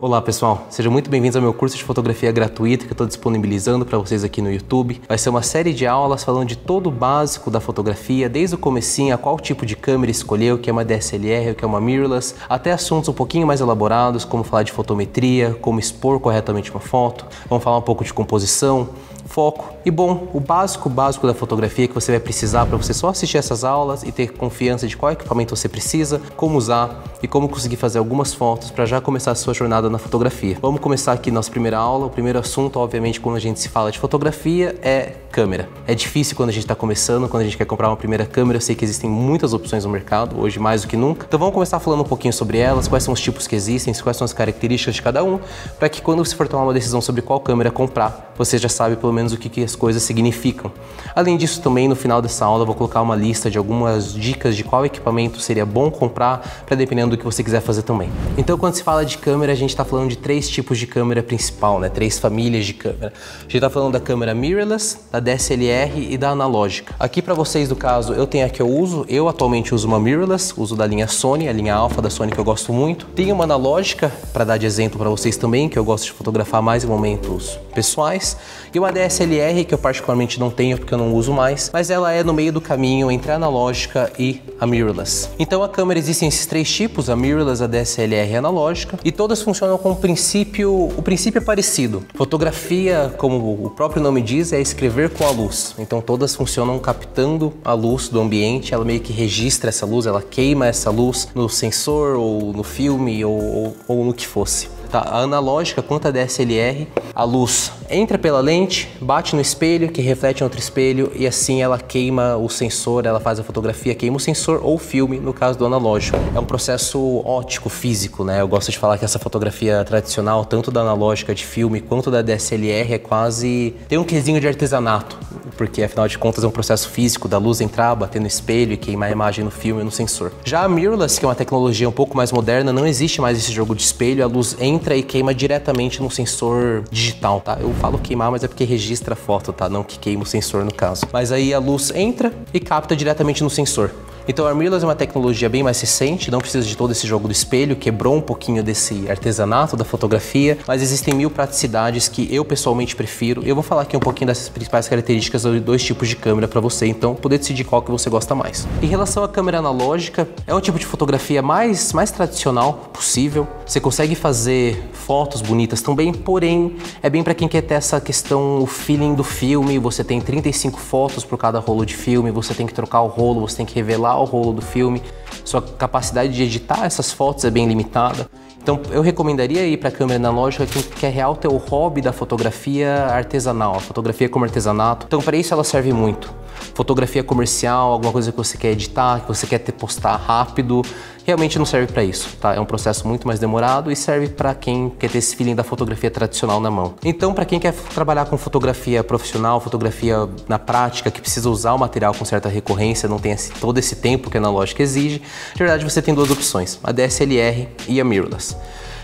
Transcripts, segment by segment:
Olá pessoal, sejam muito bem-vindos ao meu curso de fotografia gratuito que eu estou disponibilizando para vocês aqui no YouTube. Vai ser uma série de aulas falando de todo o básico da fotografia, desde o comecinho a qual tipo de câmera escolher, o que é uma DSLR, o que é uma mirrorless, até assuntos um pouquinho mais elaborados, como falar de fotometria, como expor corretamente uma foto. Vamos falar um pouco de composição, foco e, bom, o básico da fotografia que você vai precisar para você só assistir essas aulas e ter confiança de qual equipamento você precisa, como usar e como conseguir fazer algumas fotos para já começar a sua jornada na fotografia. Vamos começar aqui nossa primeira aula. O primeiro assunto, obviamente, quando a gente se fala de fotografia é câmera. É difícil quando a gente está começando, quando a gente quer comprar uma primeira câmera. Eu sei que existem muitas opções no mercado, hoje mais do que nunca. Então vamos começar falando um pouquinho sobre elas, quais são os tipos que existem, quais são as características de cada um, para que quando você for tomar uma decisão sobre qual câmera comprar, você já sabe pelo menos o que as coisas significam. Além disso, também no final dessa aula eu vou colocar uma lista de algumas dicas de qual equipamento seria bom comprar, para dependendo do que você quiser fazer também. Então quando se fala de câmera, a gente está falando de três tipos de câmera principal, né? Três famílias de câmera. A gente está falando da câmera mirrorless, da DSLR e da analógica. Aqui para vocês, no caso, eu tenho a que eu atualmente uso uma mirrorless, uso da linha Sony, a linha Alpha da Sony que eu gosto muito. Tenho uma analógica, para dar de exemplo para vocês também, que eu gosto de fotografar mais em momentos pessoais. E uma DSLR, que eu particularmente não tenho porque eu não uso mais, mas ela é no meio do caminho entre a analógica e a mirrorless. Então a câmera existem esses três tipos, a mirrorless, a DSLR e a analógica, e todas funcionam com o princípio é parecido. Fotografia, como o próprio nome diz, é escrever com a luz. Então todas funcionam captando a luz do ambiente, ela meio que registra essa luz, ela queima essa luz no sensor ou no filme ou no que fosse. Tá, a analógica quanto a DSLR, a luz entra pela lente, bate no espelho, que reflete em outro espelho, e assim ela queima o sensor, ela faz a fotografia, queima o sensor ou o filme, no caso do analógico. É um processo óptico, físico, né? Eu gosto de falar que essa fotografia tradicional, tanto da analógica de filme quanto da DSLR, é quase... tem um quesinho de artesanato, porque afinal de contas é um processo físico, da luz entrar, bater no espelho e queimar a imagem no filme e no sensor. Já a mirrorless, que é uma tecnologia um pouco mais moderna, não existe mais esse jogo de espelho, a luz entra e queima diretamente no sensor digital, tá? Eu falo queimar, mas é porque registra a foto, tá? Não que queima o sensor no caso. Mas aí a luz entra e capta diretamente no sensor. Então a mirrorless é uma tecnologia bem mais recente, não precisa de todo esse jogo do espelho, quebrou um pouquinho desse artesanato da fotografia, mas existem mil praticidades que eu pessoalmente prefiro. Eu vou falar aqui um pouquinho dessas principais características dos dois tipos de câmera para você, então poder decidir qual que você gosta mais. Em relação à câmera analógica, é um tipo de fotografia mais tradicional possível. Você consegue fazer fotos bonitas também, porém é bem para quem quer ter essa questão, o feeling do filme. Você tem 35 fotos por cada rolo de filme, você tem que trocar o rolo, você tem que revelar o rolo do filme, sua capacidade de editar essas fotos é bem limitada. Então eu recomendaria ir para a câmera analógica quem quer real ter o hobby da fotografia artesanal, a fotografia como artesanato. Então para isso ela serve muito. Fotografia comercial, alguma coisa que você quer editar, que você quer postar rápido, realmente não serve para isso, tá? É um processo muito mais demorado e serve para quem quer ter esse feeling da fotografia tradicional na mão. Então, para quem quer trabalhar com fotografia profissional, fotografia na prática, que precisa usar o material com certa recorrência, não tem todo esse tempo que a analógica exige, de verdade você tem duas opções, a DSLR e a mirrorless.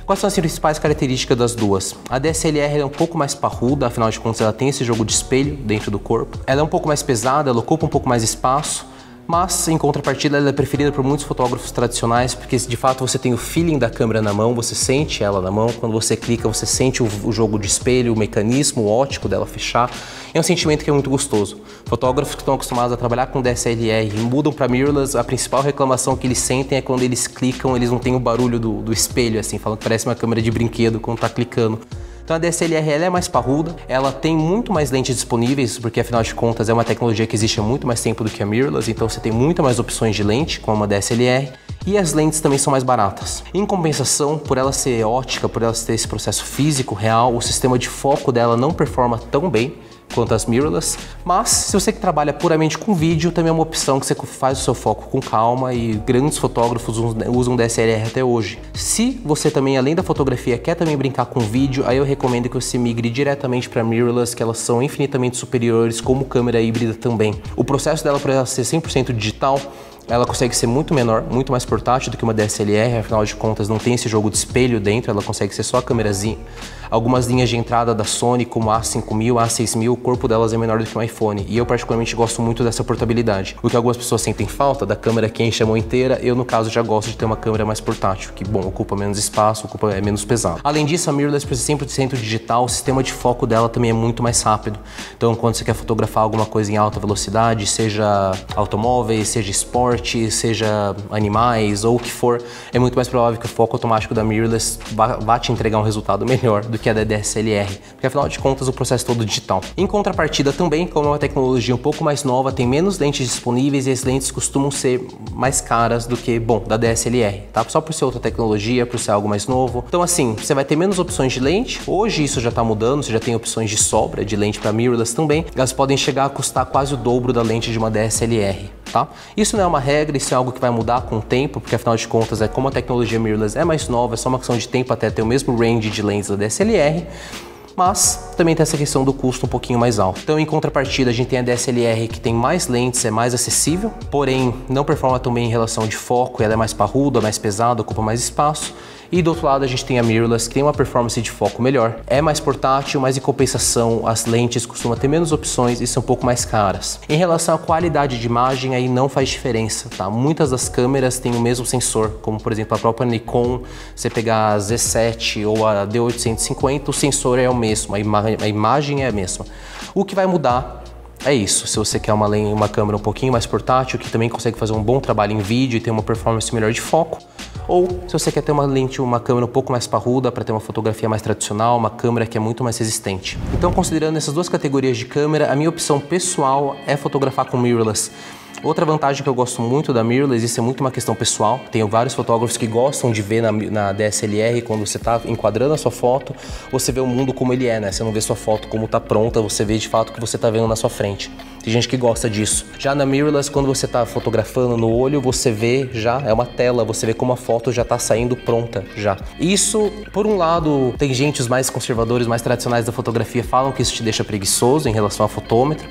Quais são as principais características das duas? A DSLR é um pouco mais parruda, afinal de contas ela tem esse jogo de espelho dentro do corpo. Ela é um pouco mais pesada, ela ocupa um pouco mais espaço, mas em contrapartida ela é preferida por muitos fotógrafos tradicionais, porque de fato você tem o feeling da câmera na mão, você sente ela na mão, quando você clica você sente o jogo de espelho, o mecanismo óptico dela fechar. É um sentimento que é muito gostoso. Fotógrafos que estão acostumados a trabalhar com DSLR e mudam para mirrorless, a principal reclamação que eles sentem é quando eles clicam, eles não têm o barulho do espelho, assim, falando que parece uma câmera de brinquedo quando tá clicando. Então a DSLR ela é mais parruda, ela tem muito mais lentes disponíveis, porque afinal de contas é uma tecnologia que existe há muito mais tempo do que a mirrorless, então você tem muito mais opções de lente com uma DSLR, e as lentes também são mais baratas. Em compensação, por ela ser ótica, por ela ter esse processo físico real, o sistema de foco dela não performa tão bem quanto as mirrorless, mas se você que trabalha puramente com vídeo, também é uma opção que você faz o seu foco com calma e grandes fotógrafos usam DSLR até hoje. Se você também, além da fotografia, quer também brincar com vídeo, aí eu recomendo que você migre diretamente para mirrorless, que elas são infinitamente superiores como câmera híbrida também. O processo dela para ser 100% digital ela consegue ser muito menor, muito mais portátil do que uma DSLR, afinal de contas não tem esse jogo de espelho dentro, ela consegue ser só a câmerazinha. Algumas linhas de entrada da Sony, como a A5000, A6000, o corpo delas é menor do que um iPhone, e eu particularmente gosto muito dessa portabilidade. O que algumas pessoas sentem falta da câmera que enche a mão inteira, eu no caso já gosto de ter uma câmera mais portátil, que bom, ocupa menos espaço, é menos pesado. Além disso, a mirrorless, por ser 100% digital, o sistema de foco dela também é muito mais rápido. Então quando você quer fotografar alguma coisa em alta velocidade, seja automóveis, seja esporte, seja animais ou o que for, é muito mais provável que o foco automático da mirrorless vá te entregar um resultado melhor do que a da DSLR, porque afinal de contas o processo é todo digital. Em contrapartida também, como é uma tecnologia um pouco mais nova, tem menos lentes disponíveis e as lentes costumam ser mais caras do que, bom, da DSLR, tá? Só por ser outra tecnologia, por ser algo mais novo. Então assim, você vai ter menos opções de lente. Hoje isso já tá mudando, você já tem opções de sobra de lente para mirrorless também. Elas podem chegar a custar quase o dobro da lente de uma DSLR. Tá? Isso não é uma regra, isso é algo que vai mudar com o tempo, porque afinal de contas como a tecnologia mirrorless é mais nova, é só uma questão de tempo até ter o mesmo range de lentes da DSLR, mas também tem essa questão do custo um pouquinho mais alto. Então, em contrapartida, a gente tem a DSLR que tem mais lentes, é mais acessível, porém não performa tão bem em relação de foco, ela é mais parruda, mais pesada, ocupa mais espaço. E do outro lado a gente tem a mirrorless, que tem uma performance de foco melhor, é mais portátil, mas em compensação as lentes costumam ter menos opções e são um pouco mais caras. Em relação à qualidade de imagem, aí não faz diferença, tá? Muitas das câmeras têm o mesmo sensor, como por exemplo a própria Nikon, você pegar a Z7 ou a D850, o sensor é o mesmo, a imagem é a mesma. O que vai mudar é isso, se você quer uma câmera um pouquinho mais portátil, que também consegue fazer um bom trabalho em vídeo e ter uma performance melhor de foco, ou se você quer ter uma câmera um pouco mais parruda para ter uma fotografia mais tradicional, uma câmera que é muito mais resistente. Então, considerando essas duas categorias de câmera, a minha opção pessoal é fotografar com mirrorless. Outra vantagem que eu gosto muito da mirrorless, isso é muito uma questão pessoal, tenho vários fotógrafos que gostam de ver na DSLR, quando você está enquadrando a sua foto, você vê o mundo como ele é, né? Você não vê sua foto como está pronta, você vê de fato o que você está vendo na sua frente. Tem gente que gosta disso. Já na mirrorless, quando você está fotografando no olho, você vê já, é uma tela, você vê como a foto já está saindo pronta já. Isso, por um lado, tem gente, os mais conservadores, mais tradicionais da fotografia, falam que isso te deixa preguiçoso em relação ao fotômetro.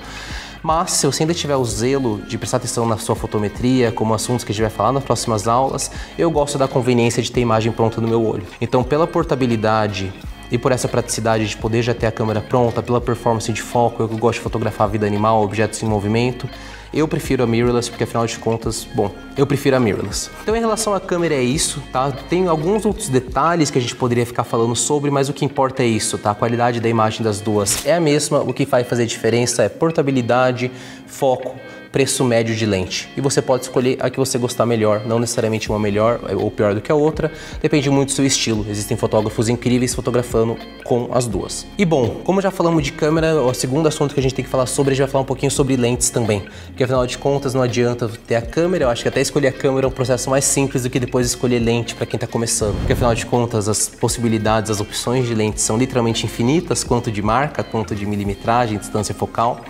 Mas se você ainda tiver o zelo de prestar atenção na sua fotometria, como assuntos que a gente vai falar nas próximas aulas, eu gosto da conveniência de ter a imagem pronta no meu olho. Então, pela portabilidade e por essa praticidade de poder já ter a câmera pronta, pela performance de foco, eu gosto de fotografar a vida animal, objetos em movimento, eu prefiro a mirrorless, porque afinal de contas, bom, eu prefiro a mirrorless. Então em relação à câmera é isso, tá? Tem alguns outros detalhes que a gente poderia ficar falando sobre, mas o que importa é isso, tá? A qualidade da imagem das duas é a mesma, o que vai fazer diferença é portabilidade, foco, preço médio de lente. E você pode escolher a que você gostar melhor, não necessariamente uma melhor ou pior do que a outra, depende muito do seu estilo. Existem fotógrafos incríveis fotografando com as duas. E bom, como já falamos de câmera, o segundo assunto que a gente tem que falar sobre, a gente vai falar um pouquinho sobre lentes também. Porque afinal de contas não adianta ter a câmera, eu acho que até escolher a câmera é um processo mais simples do que depois escolher lente para quem está começando. Porque afinal de contas as possibilidades, as opções de lentes são literalmente infinitas, quanto de marca, quanto de milimetragem, distância focal.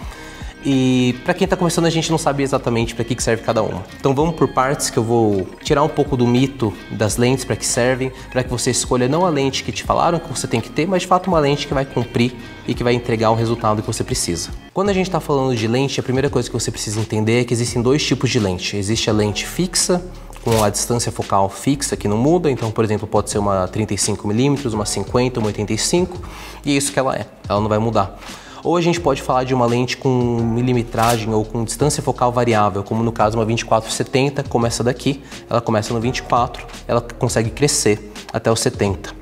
E para quem está começando, a gente não sabe exatamente para que serve cada uma. Então vamos por partes, que eu vou tirar um pouco do mito das lentes, para que servem, para que você escolha não a lente que te falaram que você tem que ter, mas de fato uma lente que vai cumprir e que vai entregar o resultado que você precisa. Quando a gente está falando de lente, a primeira coisa que você precisa entender é que existem dois tipos de lente. Existe a lente fixa, com a distância focal fixa, que não muda, então, por exemplo, pode ser uma 35mm, uma 50, uma 85, e é isso que ela não vai mudar. Ou a gente pode falar de uma lente com milimetragem ou com distância focal variável, como no caso uma 24-70, começa daqui, ela começa no 24, ela consegue crescer até o 70.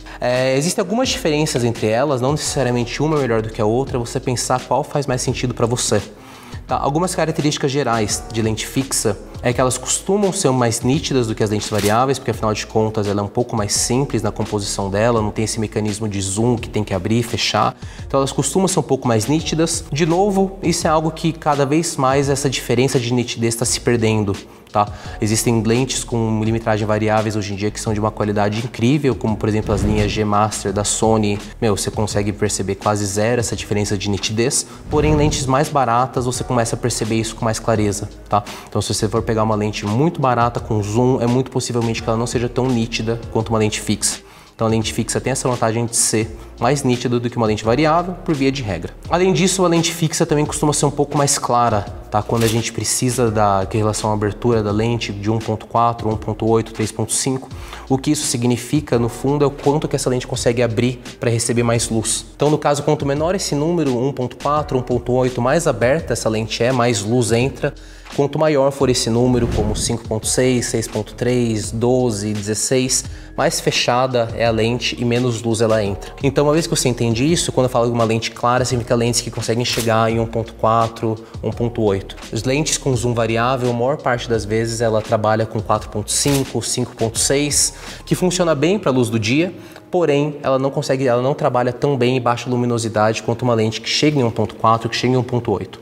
Existem algumas diferenças entre elas, não necessariamente uma é melhor do que a outra, você pensar qual faz mais sentido para você. Tá? Algumas características gerais de lente fixa é que elas costumam ser mais nítidas do que as lentes variáveis, porque afinal de contas ela é um pouco mais simples na composição dela, não tem esse mecanismo de zoom que tem que abrir e fechar, então elas costumam ser um pouco mais nítidas. De novo, isso é algo que cada vez mais essa diferença de nitidez está se perdendo. Tá? Existem lentes com milimetragem variáveis hoje em dia que são de uma qualidade incrível, como por exemplo as linhas G Master da Sony. Você consegue perceber quase zero essa diferença de nitidez, porém lentes mais baratas você começa a perceber isso com mais clareza. Tá? Então se você for pegar uma lente muito barata com zoom, é muito possivelmente que ela não seja tão nítida quanto uma lente fixa. Então a lente fixa tem essa vantagem de ser mais nítida do que uma lente variável, por via de regra. Além disso, a lente fixa também costuma ser um pouco mais clara, tá? tá? Quando a gente precisa em relação à abertura da lente de 1.4, 1.8, 3.5, o que isso significa, no fundo, é o quanto que essa lente consegue abrir para receber mais luz. Então, no caso, quanto menor esse número, 1.4, 1.8, mais aberta essa lente é, mais luz entra. Quanto maior for esse número, como 5.6, 6.3, 12, 16, mais fechada é a lente e menos luz ela entra. Então, uma vez que você entende isso, quando eu falo de uma lente clara, significa lentes que conseguem chegar em 1.4, 1.8. As lentes com zoom variável, a maior parte das vezes, ela trabalha com 4.5, 5.6, que funciona bem para a luz do dia, porém, ela não trabalha tão bem em baixa luminosidade quanto uma lente que chega em 1.4, que chega em 1.8.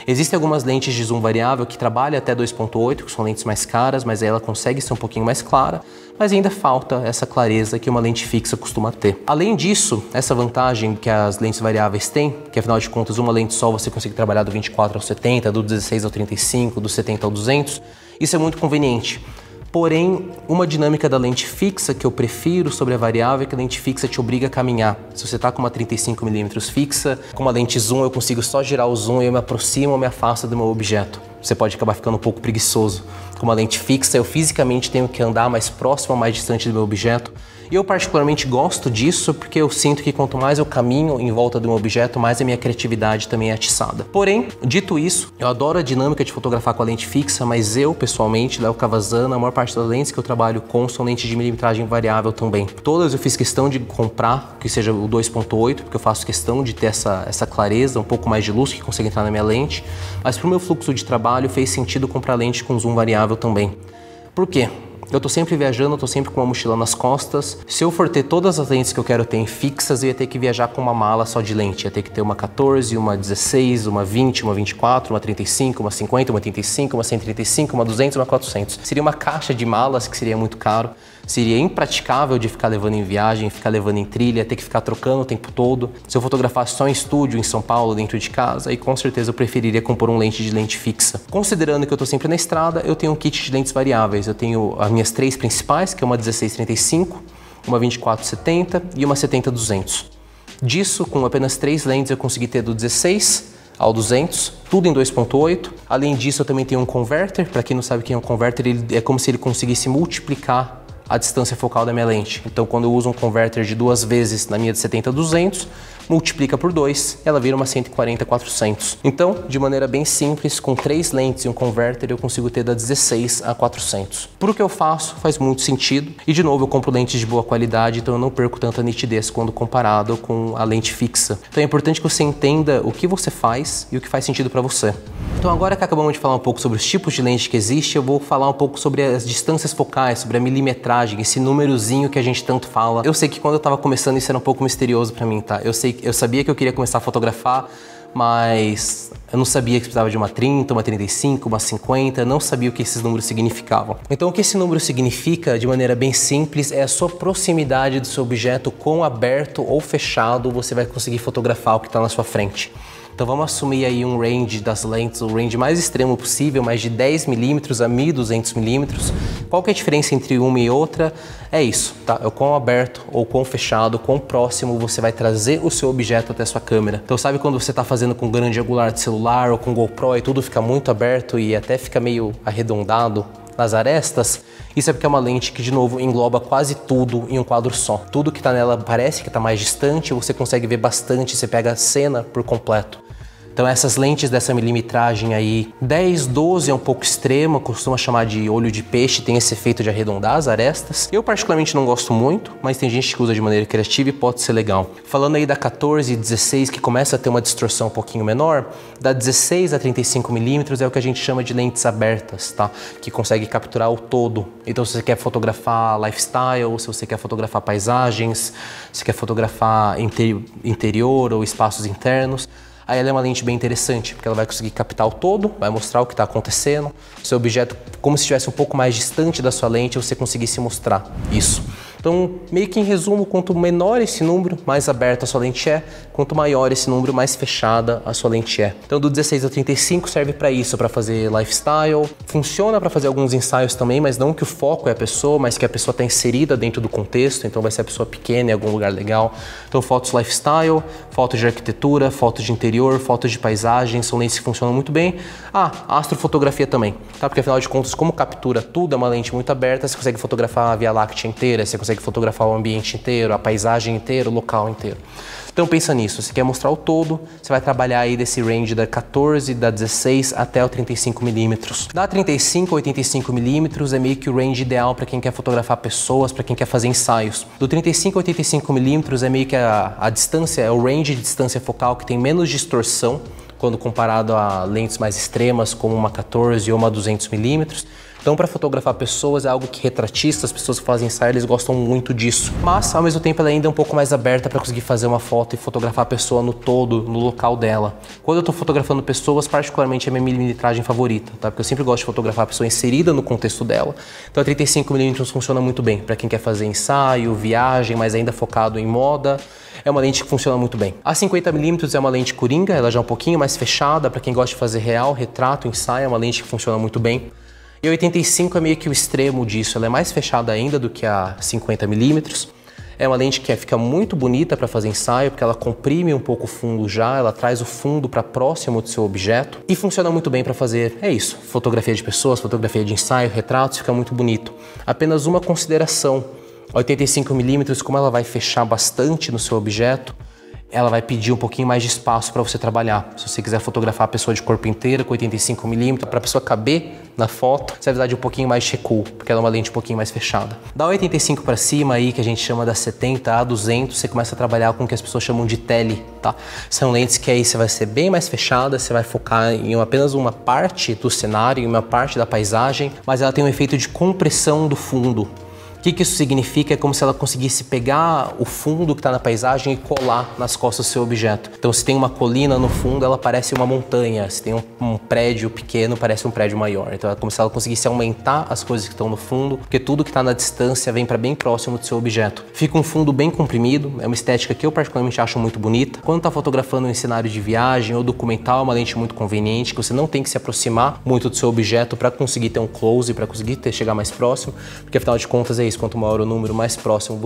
Existem algumas lentes de zoom variável que trabalham até 2.8, que são lentes mais caras, mas aí ela consegue ser um pouquinho mais clara, mas ainda falta essa clareza que uma lente fixa costuma ter. Além disso, essa vantagem que as lentes variáveis têm, que afinal de contas uma lente só você consegue trabalhar do 24 ao 70, do 16 ao 35, do 70 ao 200, isso é muito conveniente. Porém, uma dinâmica da lente fixa que eu prefiro sobre a variável é que a lente fixa te obriga a caminhar. Se você está com uma 35mm fixa, com uma lente zoom eu consigo só girar o zoom e eu me aproximo ou me afasto do meu objeto. Você pode acabar ficando um pouco preguiçoso. Com uma lente fixa eu fisicamente tenho que andar mais próximo ou mais distante do meu objeto. E eu particularmente gosto disso porque eu sinto que quanto mais eu caminho em volta de um objeto, mais a minha criatividade também é atiçada. Porém, dito isso, eu adoro a dinâmica de fotografar com a lente fixa, mas eu, pessoalmente, Léo Cavazana, a maior parte das lentes que eu trabalho com são lentes de milimetragem variável também. Todas eu fiz questão de comprar, que seja o 2.8, porque eu faço questão de ter essa clareza, um pouco mais de luz que consegue entrar na minha lente, mas para o meu fluxo de trabalho fez sentido comprar lente com zoom variável também. Por quê? Eu tô sempre viajando, eu tô sempre com uma mochila nas costas. Se eu for ter todas as lentes que eu quero ter em fixas, eu ia ter que viajar com uma mala só de lente. Ia ter que ter uma 14, uma 16, uma 20, uma 24, uma 35, uma 50, uma 35, uma 135, uma 200, uma 400. Seria uma caixa de malas que seria muito caro. Seria impraticável de ficar levando em viagem, ficar levando em trilha, ter que ficar trocando o tempo todo. Se eu fotografasse só em estúdio, em São Paulo, dentro de casa, aí com certeza eu preferiria compor um lente de lente fixa. Considerando que eu tô sempre na estrada, eu tenho um kit de lentes variáveis. Eu tenho as minhas três principais, que é uma 16-35, uma 24-70 e uma 70-200. Disso, com apenas 3 lentes, eu consegui ter do 16 ao 200, tudo em 2.8. Além disso, eu também tenho um converter. Para quem não sabe o que é um converter, ele é como se ele conseguisse multiplicar a distância focal da minha lente. Então, quando eu uso um converter de 2 vezes na minha de 70-200, multiplica por 2, ela vira uma 140-400. Então, de maneira bem simples, com 3 lentes e um converter, eu consigo ter da 16 a 400. Para o que eu faço, faz muito sentido. E, de novo, eu compro lentes de boa qualidade, então eu não perco tanta nitidez quando comparado com a lente fixa. Então, é importante que você entenda o que você faz e o que faz sentido para você. Então, agora que acabamos de falar um pouco sobre os tipos de lente que existem, eu vou falar um pouco sobre as distâncias focais, sobre a milimetragem, esse númerozinho que a gente tanto fala. Eu sei que quando eu estava começando isso era um pouco misterioso para mim, tá? Eu sabia que eu queria começar a fotografar, mas eu não sabia que precisava de uma 30, uma 35, uma 50, não sabia o que esses números significavam. Então o que esse número significa, de maneira bem simples, é a sua proximidade do seu objeto, quão aberto ou fechado você vai conseguir fotografar o que está na sua frente. Então vamos assumir aí um range das lentes, o range mais extremo possível, mais de 10mm a 1200mm. Qual que é a diferença entre uma e outra? É isso, tá? É o quão aberto ou quão fechado, quão próximo você vai trazer o seu objeto até a sua câmera. Então sabe quando você está fazendo com grande angular de celular ou com GoPro e tudo fica muito aberto e até fica meio arredondado nas arestas? Isso é porque é uma lente que, de novo, engloba quase tudo em um quadro só. Tudo que está nela parece que está mais distante, você consegue ver bastante, você pega a cena por completo. Então essas lentes dessa milimetragem aí, 10, 12 é um pouco extrema, costuma chamar de olho de peixe, tem esse efeito de arredondar as arestas. Eu particularmente não gosto muito, mas tem gente que usa de maneira criativa e pode ser legal. Falando aí da 14 e 16, que começa a ter uma distorção um pouquinho menor, da 16 a 35mm é o que a gente chama de lentes abertas, tá? Que consegue capturar o todo. Então se você quer fotografar lifestyle, se você quer fotografar paisagens, se quer fotografar interior ou espaços internos, aí ela é uma lente bem interessante, porque ela vai conseguir captar o todo, vai mostrar o que está acontecendo. Seu objeto, como se estivesse um pouco mais distante da sua lente, você conseguisse mostrar isso. Então, meio que em resumo, quanto menor esse número, mais aberta a sua lente é, quanto maior esse número, mais fechada a sua lente é. Então, do 16 ao 35 serve para isso, para fazer lifestyle, funciona para fazer alguns ensaios também, mas não que o foco é a pessoa, mas que a pessoa está inserida dentro do contexto, então vai ser a pessoa pequena em algum lugar legal. Então, fotos lifestyle, fotos de arquitetura, fotos de interior, fotos de paisagem, são lentes que funcionam muito bem. Astrofotografia também, tá? Porque afinal de contas, como captura tudo, é uma lente muito aberta, você consegue fotografar a Via Láctea inteira, você consegue fotografar o ambiente inteiro, a paisagem inteira, o local inteiro. Então pensa nisso, você quer mostrar o todo, você vai trabalhar aí desse range da 14, da 16 até o 35mm. Da 35 a 85mm é meio que o range ideal para quem quer fotografar pessoas, para quem quer fazer ensaios. Do 35 a 85mm é meio que a distância, é o range de distância focal que tem menos distorção, quando comparado a lentes mais extremas como uma 14 ou uma 200mm. Então, para fotografar pessoas é algo que retratistas, pessoas que fazem ensaio, eles gostam muito disso. Mas, ao mesmo tempo, ela ainda é um pouco mais aberta para conseguir fazer uma foto e fotografar a pessoa no todo, no local dela. Quando eu estou fotografando pessoas, particularmente é a minha milimetragem favorita, tá? Porque eu sempre gosto de fotografar a pessoa inserida no contexto dela. Então, a 35mm funciona muito bem para quem quer fazer ensaio, viagem, mas ainda focado em moda. É uma lente que funciona muito bem. A 50mm é uma lente coringa, ela já é um pouquinho mais fechada, para quem gosta de fazer real, retrato, ensaio, é uma lente que funciona muito bem. E a 85 é meio que o extremo disso, ela é mais fechada ainda do que a 50mm. É uma lente que fica muito bonita para fazer ensaio, porque ela comprime um pouco o fundo já, ela traz o fundo para próximo do seu objeto. E funciona muito bem para fazer, fotografia de pessoas, fotografia de ensaio, retratos, fica muito bonito. Apenas uma consideração, a 85mm, como ela vai fechar bastante no seu objeto, ela vai pedir um pouquinho mais de espaço para você trabalhar. Se você quiser fotografar a pessoa de corpo inteiro com 85mm, para a pessoa caber na foto, você vai precisar de um pouquinho mais de recuo, porque ela é uma lente um pouquinho mais fechada. Da 85 para cima aí, que a gente chama da 70 a 200, você começa a trabalhar com o que as pessoas chamam de tele, tá? São lentes que aí você vai ser bem mais fechada, você vai focar em apenas uma parte do cenário, em uma parte da paisagem, mas ela tem um efeito de compressão do fundo. O que isso significa? É como se ela conseguisse pegar o fundo que está na paisagem e colar nas costas do seu objeto. Então, se tem uma colina no fundo, ela parece uma montanha. Se tem um prédio pequeno, parece um prédio maior. Então, é como se ela conseguisse aumentar as coisas que estão no fundo, porque tudo que está na distância vem para bem próximo do seu objeto. Fica um fundo bem comprimido, é uma estética que eu particularmente acho muito bonita. Quando está fotografando em cenário de viagem ou documental, é uma lente muito conveniente, que você não tem que se aproximar muito do seu objeto para conseguir ter um close, para conseguir chegar mais próximo, porque afinal de contas é isso, quanto maior o número, mais próximo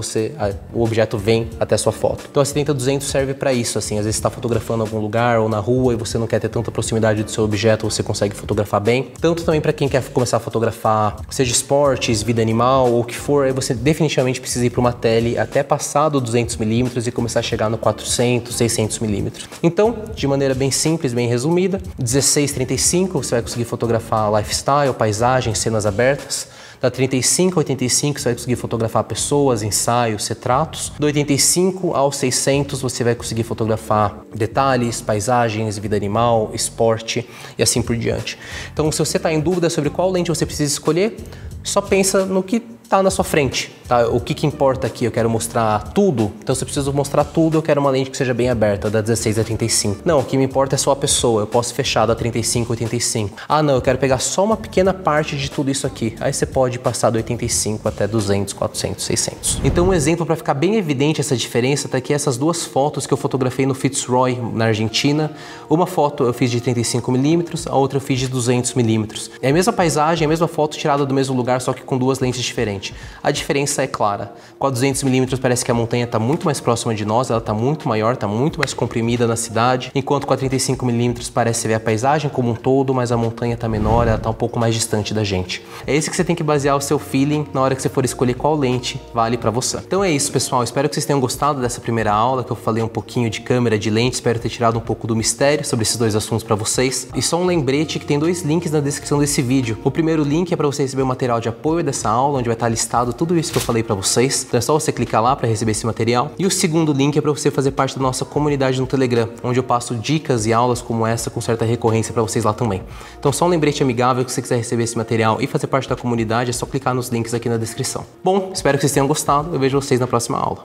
o objeto vem até a sua foto. Então a 70-200 serve para isso, assim, às vezes você está fotografando em algum lugar ou na rua e você não quer ter tanta proximidade do seu objeto, você consegue fotografar bem. Tanto também para quem quer começar a fotografar, seja esportes, vida animal ou o que for, aí você definitivamente precisa ir para uma tele até passar do 200mm e começar a chegar no 400, 600mm. Então, de maneira bem simples, bem resumida, 16-35 você vai conseguir fotografar lifestyle, paisagem, cenas abertas. Da 35 a 85 você vai conseguir fotografar pessoas, ensaios, retratos. Do 85 ao 600 você vai conseguir fotografar detalhes, paisagens, vida animal, esporte e assim por diante. Então, se você está em dúvida sobre qual lente você precisa escolher, só pensa no que está na sua frente, tá? O que importa aqui? Eu quero mostrar tudo, então se eu preciso mostrar tudo, eu quero uma lente que seja bem aberta, da 16 a 35. Não, o que me importa é só a pessoa, eu posso fechar da 35 a 85. Ah não, eu quero pegar só uma pequena parte de tudo isso aqui. Aí você pode passar do 85 até 200, 400, 600. Então um exemplo para ficar bem evidente essa diferença tá aqui essas duas fotos que eu fotografei no Fitzroy, na Argentina. Uma foto eu fiz de 35mm, a outra eu fiz de 200mm. É a mesma paisagem, a mesma foto tirada do mesmo lugar, só que com duas lentes diferentes. A diferença é clara. Com a 200mm parece que a montanha está muito mais próxima de nós, ela está muito maior, está muito mais comprimida na cidade, enquanto com a 35mm parece ver a paisagem como um todo, mas a montanha está menor, ela está um pouco mais distante da gente. É esse que você tem que basear o seu feeling na hora que você for escolher qual lente vale para você. Então é isso, pessoal. Espero que vocês tenham gostado dessa primeira aula, que eu falei um pouquinho de câmera, de lente. Espero ter tirado um pouco do mistério sobre esses dois assuntos para vocês. E só um lembrete que tem dois links na descrição desse vídeo. O primeiro link é para você receber o material de apoio dessa aula, onde vai estar listado tudo isso que eu falei para vocês. Então é só você clicar lá para receber esse material. E o segundo link é para você fazer parte da nossa comunidade no Telegram, onde eu passo dicas e aulas como essa com certa recorrência para vocês lá também. Então só um lembrete amigável que se você quiser receber esse material e fazer parte da comunidade, é só clicar nos links aqui na descrição. Bom, espero que vocês tenham gostado. Eu vejo vocês na próxima aula.